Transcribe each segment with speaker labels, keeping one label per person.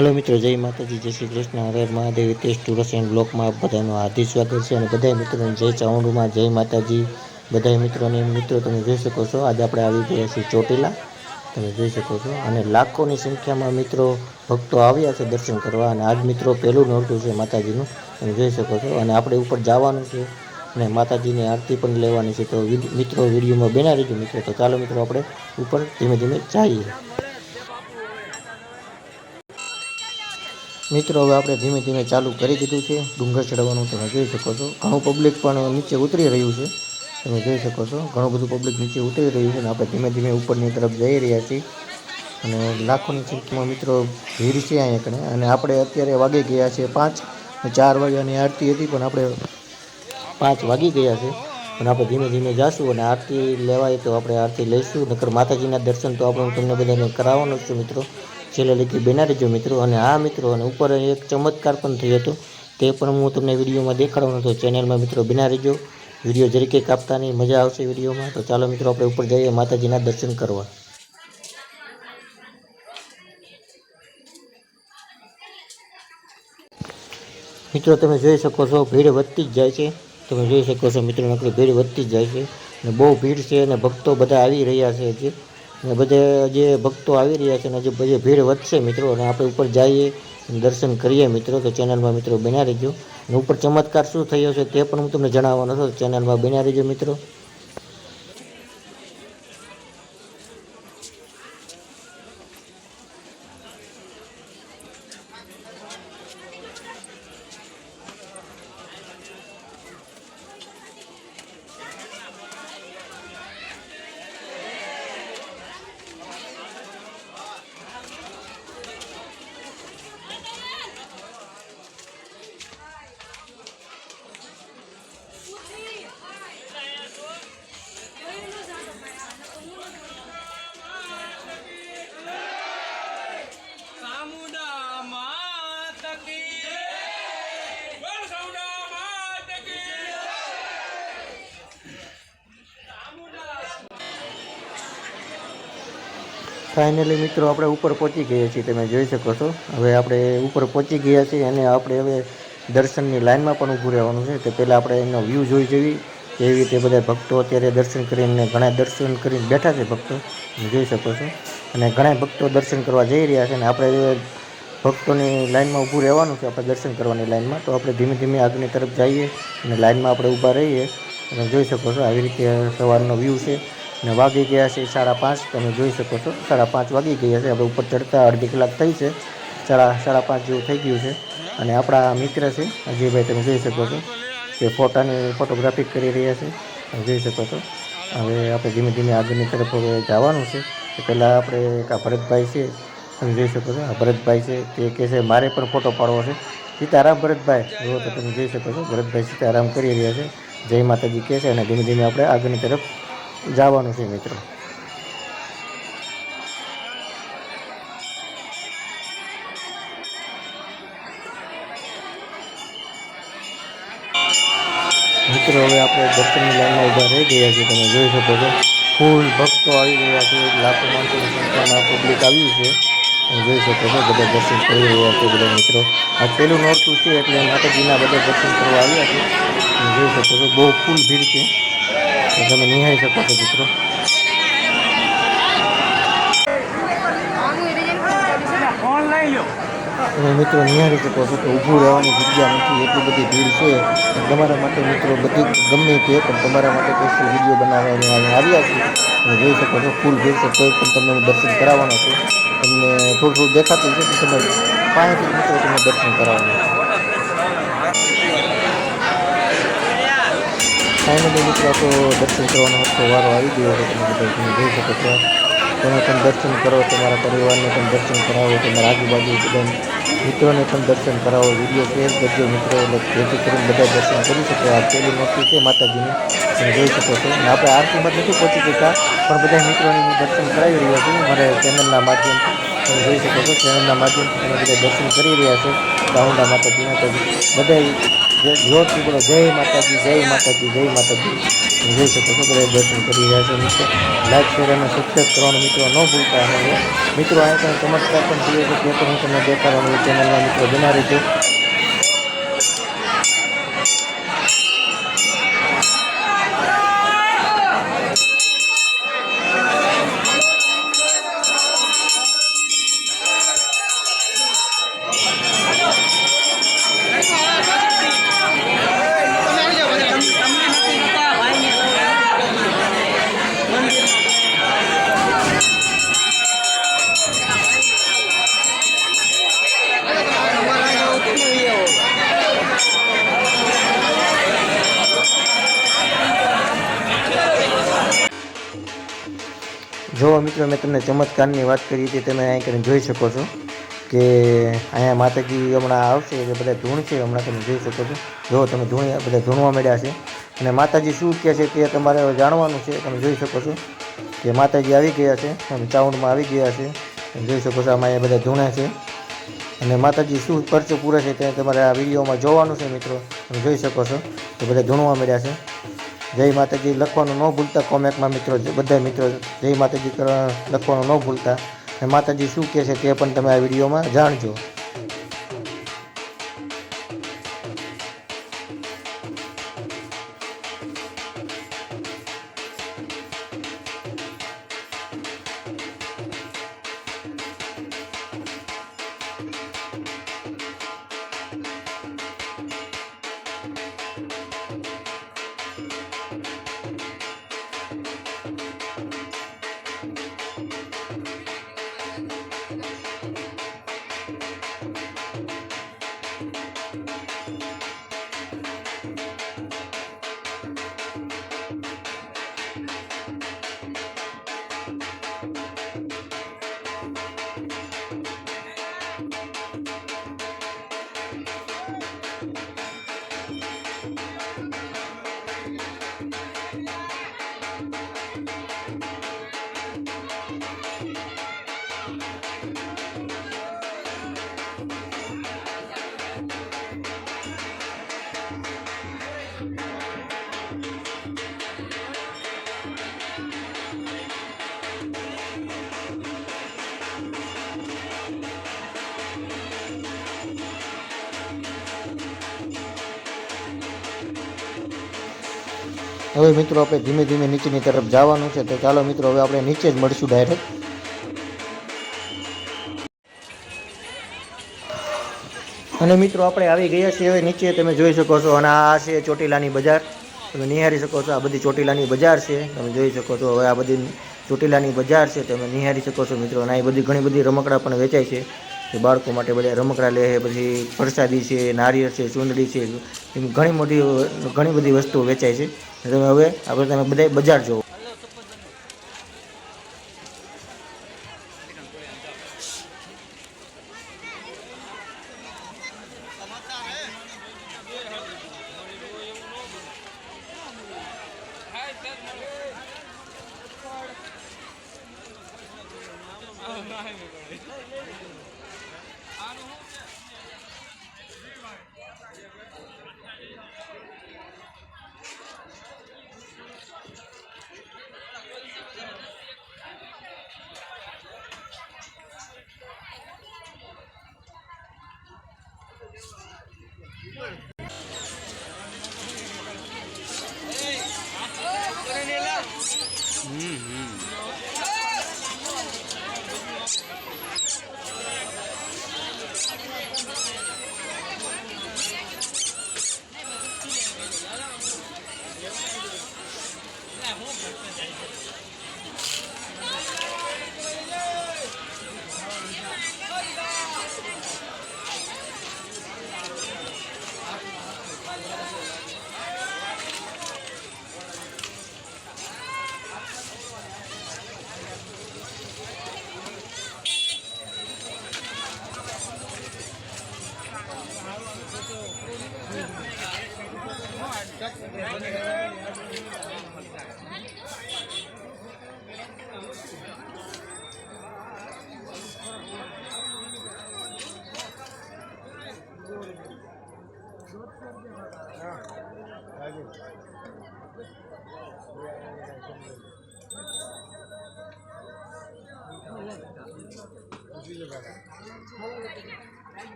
Speaker 1: હાલો મિત્રો, જય માતાજી, જય શ્રી કૃષ્ણ, હર હર મહાદેવ. હિતેશ ટુર્સ એન્ડ બ્લોકમાં બધાનું હાર્દિક સ્વાગત છે. અને બધા મિત્રોને જય ચામુંડમાં, જય માતાજી. બધા મિત્રો તમે જોઈ શકો છો, આજે આપણે આવી ગયા છીએ ચોટીલા. તમે જોઈ શકો છો, અને લાખોની સંખ્યામાં મિત્રો ભક્તો આવ્યા છે દર્શન કરવા. અને આજ મિત્રો પહેલું નોરતું છે માતાજીનું, તમે જોઈ શકો છો. અને આપણે ઉપર જવાનું છે અને માતાજીની આરતી પણ લેવાની છે. તો મિત્રો વિડીયોમાં બન્યા રહેજો મિત્રો. તો ચાલો મિત્રો, આપણે ઉપર ધીમે ધીમે જઈએ. મિત્રો હવે આપણે ધીમે ધીમે ચાલુ કરી દીધું છે ડુંગર ચડવાનું. તમે જોઈ શકો છો, ઘણું પબ્લિક પણ નીચે ઉતરી રહ્યું છે. તમે જોઈ શકો છો, ઘણું બધું પબ્લિક નીચે ઉતરી રહ્યું છે. અને આપણે ધીમે ધીમે ઉપરની તરફ જઈ રહ્યા છીએ. અને લાખોની સંખ્યામાં મિત્રો ભીડ છે અહીંયા કણે. અને આપણે અત્યારે વાગી ગયા છે 5, 4 વાગ્યાની આરતી હતી, પણ આપણે 5 વાગી ગયા છે. પણ આપણે ધીમે ધીમે જાશું અને આરતી લેવાય તો આપણે આરતી લઈશું. નકર માતાજીના દર્શન તો આપણે તમને બધાને કરાવવાનો જ છું મિત્રો. છેલ્લે લગી બના રહેજો મિત્રો. અને આ મિત્રો, અને ઉપર એક ચમત્કાર પણ થયો હતો, તે પણ હું તમને વિડીયોમાં દેખાડવાનો હતો. ચેનલમાં મિત્રો બના રહેજો. વિડીયો જરીકે કાપતા નહીં, મજા આવશે વિડીયોમાં. તો ચાલો મિત્રો, આપણે ઉપર જઈએ માતાજીના દર્શન કરવા. મિત્રો તમે જોઈ શકો છો, ભીડ વધતી જ જાય છે. તમે જોઈ શકો છો મિત્રો, નકરી ભીડ વધતી જ જાય છે. અને બહુ ભીડ છે. અને ભક્તો બધા આવી રહ્યા છે હજી. અને બધા જે ભક્તો આવી રહ્યા છે અને હજી બધી ભીડ વધશે મિત્રો. અને આપણે ઉપર જઈએ, દર્શન કરીએ મિત્રો. તો ચેનલમાં મિત્રો બન્યા રહેજો. અને ઉપર ચમત્કાર શું થયો છે તે પણ હું તમને જણાવવાનો છું. ચેનલમાં બન્યા રહેજો મિત્રો. ફાઇનલી મિત્રો આપણે ઉપર પહોંચી ગયા છીએ. તમે જોઈ શકો છો, હવે આપણે ઉપર પહોંચી ગયા છીએ. અને આપણે હવે દર્શનની લાઇનમાં પણ ઊભું રહેવાનું છે. તો પહેલાં આપણે એનો વ્યૂ જોઈ જઈએ. એવી રીતે બધા ભક્તો અત્યારે દર્શન કરીને, ઘણા દર્શન કરીને બેઠા છે ભક્તો, તમે જોઈ શકો છો. અને ઘણા ભક્તો દર્શન કરવા જઈ રહ્યા છે. અને આપણે ભક્તોની લાઇનમાં ઊભું રહેવાનું છે, આપણે દર્શન કરવાની લાઇનમાં. તો આપણે ધીમે ધીમે આગળની તરફ જઈએ અને લાઇનમાં આપણે ઊભા રહીએ. તમે જોઈ શકો છો, આવી રીતે સવારનો વ્યૂ છે. અને વાગી ગયા છે 5:30. તમે જોઈ શકો છો, 5:30 વાગી ગયા છે. આપણે ઉપર ચડતા અડધી કલાક થઈ છે. 5:30 જેવું થઈ ગયું છે. અને આપણા મિત્ર છે અજયભાઈ, તમે જોઈ શકો છો, તે ફોટોગ્રાફી કરી રહ્યા છે. તમે જોઈ શકો છો. હવે આપણે ધીમે ધીમે આગળની તરફ હવે જવાનું છે. તો પહેલાં આપણે એક આ ભરતભાઈ છે, તમે જોઈ શકો છો. આ ભરતભાઈ છે, તે કહે છે મારે પણ ફોટો પાડવો છે. સીતારામ ભરતભાઈ, જુઓ તો તમે જોઈ શકો છો, ભરતભાઈ સીતારામ કરી રહ્યા છે. જય માતાજી કહે છે. અને ધીમે ધીમે આપણે આગળની તરફ જવાનું છે મિત્રો. મિત્રો હવે આપણે દર્શનની લાઈનમાં ઊભા રહી ગયા છીએ. તમે જોઈ શકો છો, ફૂલ ભક્તો આવી રહ્યા છે. લાખો માણસોની સંખ્યામાં પબ્લિક આવ્યું છે. તમે જોઈ શકો છો, બધા દર્શન કરી રહ્યા છે બધા મિત્રો. આ પહેલું નોરતું છે એટલે માતાજીના બધા દર્શન કરવા આવ્યા છે. તમે જોઈ શકો છો, બહુ ફૂલ ભીડ છે. તમે નિહાળી શકો છો મિત્રો. તમે મિત્રો નિહાળી શકો છો કે ઊભું રહેવાની જગ્યા નથી, એટલી બધી ભીડ છે. તમારા માટે મિત્રો બધી ગમે તે, પણ તમારા માટે સ્પેશિયલ વિડીયો બનાવવાની અહીંયા આવ્યા છે. તમે જોઈ શકો છો, ફૂલ ભીડ છે. તોય પણ તમને હું દર્શન કરાવવાનો છું. તમને થોડું થોડું દેખાતું છે, પણ તમે પાસેથી મિત્રો તમને દર્શન કરાવવાનો છું. ફાઇનલી મિત્રો આપણો દર્શન કરવાનો હતો વારો આવી ગયો છે. તમે બધા તમે જોઈ શકો છો. તમે પણ દર્શન કરો, તમારા પરિવારને પણ દર્શન કરાવો, તમારા આજુબાજુ બધા મિત્રોને પણ દર્શન કરાવો. વિડીયો શેર કરજો મિત્રો, એટલે જેથી કરીને બધા દર્શન કરી શકે. આ પહેલી મૂર્તિ છે માતાજીની, તમે જોઈ શકો છો. અને આપણે આરતીમાં નથી પહોંચી શક્યા, પણ બધા મિત્રોને હું દર્શન કરાવી રહ્યો છું મારા ચેનલના માધ્યમથી. તમે જોઈ શકો છો, ચેનલના માધ્યમથી તમે બધા દર્શન કરી રહ્યા છો ચામુંડા માતાજીના. તો બધા જોરથી બોલો જય માતાજી, જય માતાજી, જય માતાજી. તમે જોઈ શકો છો બધા દર્શન કરી રહ્યા છો મિત્રો. લાઈક શેર અને સબસ્ક્રાઈબ કરવાનું મિત્રો ન ભૂલતા. અને મિત્રો અહીં કંઈ ચમત્કાર પણ થયો છે તે પણ હું તમને દેખાડવાનું ચેનલમાં મિત્રો બના રહેજો. જો મિત્રો મેં તમને ચમત્કારની વાત કરી હતી, તમે અહીં કરીને જોઈ શકો છો કે અહીંયા માતાજી હમણાં આવશે એટલે બધા ધૂણ છે. હમણાં તમે જોઈ શકો છો, જો તમે બધા ધૂણવા મળ્યા છે. અને માતાજી શું કહે છે તે તમારે જાણવાનું છે. તમે જોઈ શકો છો કે માતાજી આવી ગયા છે, ચાઉંડમાં આવી ગયા છે. તમે જોઈ શકો છો આમાં અહીંયા બધા ધૂણે છે. અને માતાજી શું પરચો પૂરે છે તે તમારે આ વિડીયોમાં જોવાનું છે મિત્રો. તમે જોઈ શકો છો કે બધા ધૂણવા મળ્યા છે. જય માતાજી લખવાનું ન ભૂલતા કોમેન્ટમાં મિત્રો, બધા મિત્રો જય માતાજી લખવાનું ન ભૂલતા. અને માતાજી શું કહે છે તે પણ તમે આ વિડીયોમાં જાણજો. હવે મિત્રો આપણે ધીમે ધીમે નીચેની તરફ જવાનું છે. તો ચાલો મિત્રો હવે આપણે નીચે જ મળશું ડાયરેક્ટ. અને મિત્રો આપણે આવી ગયા છીએ હવે નીચે, તમે જોઈ શકો છો. અને આ છે ચોટીલાની બજાર, તમે નિહાળી શકો છો. આ બધી ચોટીલાની બજાર છે, તમે જોઈ શકો છો. હવે આ બધી ચોટીલાની બજાર છે, તમે નિહાળી શકો છો મિત્રો. અને આ બધી ઘણી બધી રમકડા પણ વેચાય છે, કે બાળકો માટે બધા રમકડા લે છે. પછી પ્રસાદી છે, નારિયેળ છે, ચૂંદડી છે, એમ ઘણી બધી વસ્તુઓ વેચાય છે. તમે હવે આપણે બધા બજાર જોવો.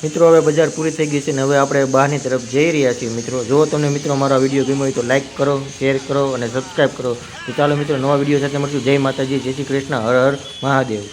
Speaker 1: મિત્રો હવે બજાર પૂરી થઈ ગઈ છે ને હવે આપણે બહારની તરફ જઈ રહ્યા છીએ મિત્રો. જો તમને મિત્રો મારો વિડીયો ગમ્યો હોય તો લાઇક કરો, શેર કરો અને સબસ્ક્રાઈબ કરો. તો ચાલો મિત્રો નવા વિડીયો સાથે મળશું. જય માતાજી, જય શ્રી કૃષ્ણ, હર હર મહાદેવ.